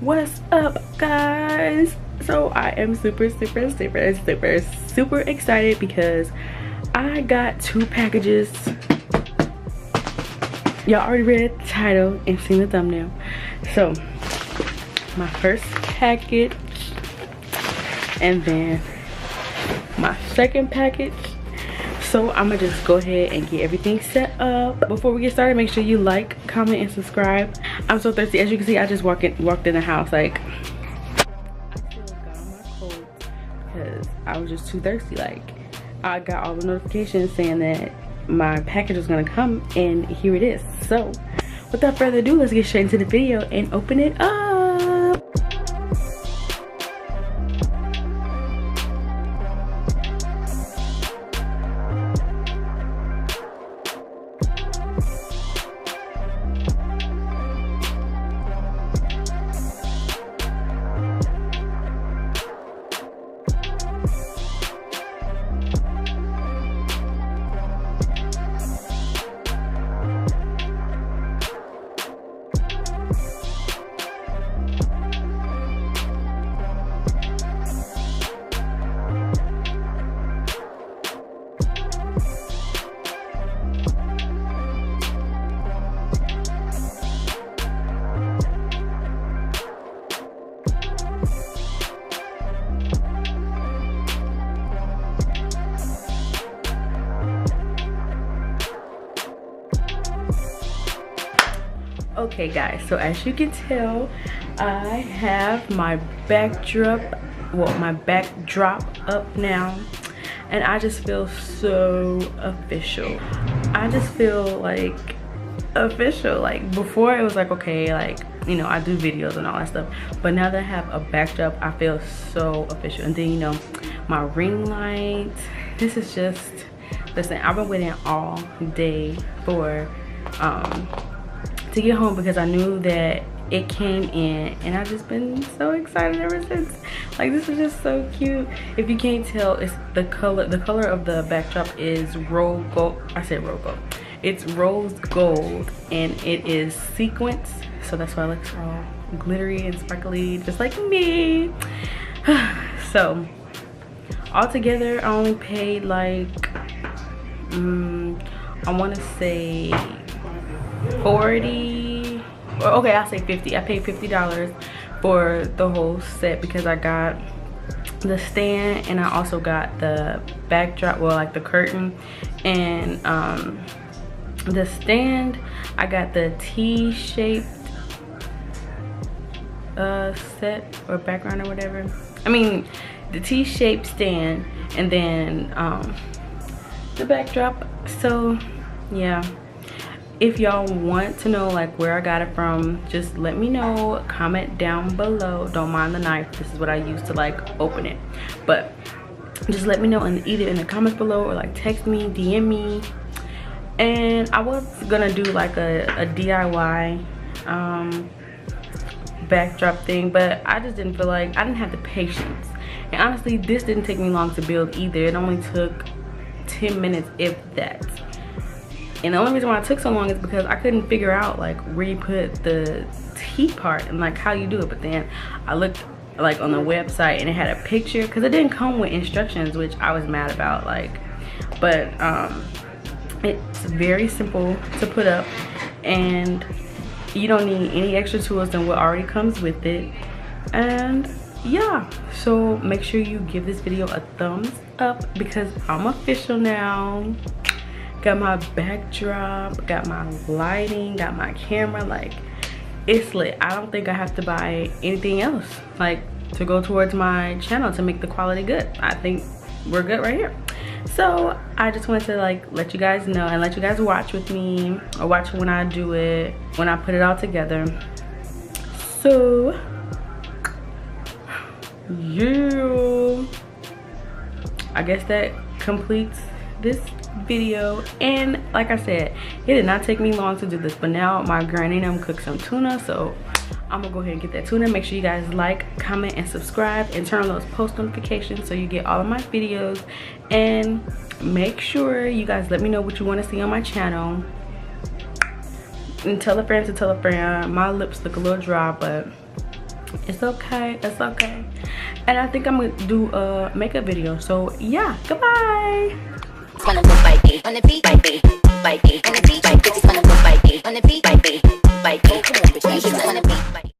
What's up, guys? So I am super excited because I got 2 packages. Y'all already read the title and seen the thumbnail. So my first package and then my second package. So I'm gonna just go ahead and get everything set up. Before we get started, make sure you like, comment, and subscribe. I'm so thirsty. As you can see, I just walked in the house. Like, I still got on my clothes because I was just too thirsty. Like, I got all the notifications saying that my package was gonna come, and here it is. So without further ado, let's get straight into the video and open it up. Okay guys, so as you can tell, I have my backdrop up now, and I just feel so official. I just feel like official. Like, before it was like, okay, like, you know, I do videos and all that stuff, but now that I have a backdrop, I feel so official. And then, you know, my ring light. This is just, listen, I've been waiting all day for to get home because I knew that it came in, and I've just been so excited ever since. Like, this is just so cute. If you can't tell, it's the color of the backdrop is rose gold. I said rose gold. It's rose gold, and it is sequins, so that's why it looks all glittery and sparkly, just like me. So altogether, I only paid like I want to say 40, or okay, I'll say 50. I paid $50 for the whole set because I got the stand and I also got the backdrop, well, like the curtain, and the stand. I got the T-shaped set or background or whatever. I mean, the T-shaped stand, and then the backdrop. So yeah, if y'all want to know like where I got it from, just let me know. Comment down below. Don't mind the knife. This is what I use to like open it, but just let me know either in the comments below or like text me, DM me. And I was gonna do like a DIY backdrop thing, but I just didn't feel like, I didn't have the patience. And honestly, this didn't take me long to build either. It only took 10 minutes, if that. And the only reason why it took so long is because I couldn't figure out like where you put the T part and like how you do it. But then I looked like on the website and it had a picture, because it didn't come with instructions, which I was mad about. Like, but it's very simple to put up, and you don't need any extra tools than what already comes with it. And yeah, so make sure you give this video a thumbs up because I'm official now. Got my backdrop, got my lighting, got my camera. Like, it's lit. I don't think I have to buy anything else like to go towards my channel to make the quality good. I think we're good right here. So I just wanted to like let you guys know and let you guys watch with me, or watch when I do it, when I put it all together. So yeah, I guess that completes this video. And like I said, it did not take me long to do this, but now my granny and I'm cook some tuna, so I'm gonna go ahead and get that tuna. Make sure you guys like, comment, and subscribe, and turn on those post notifications so you get all of my videos. And make sure you guys let me know what you want to see on my channel, and tell a friend to tell a friend. My lips look a little dry, but It's okay, it's okay. And I think I'm gonna do a makeup video. So yeah, goodbye.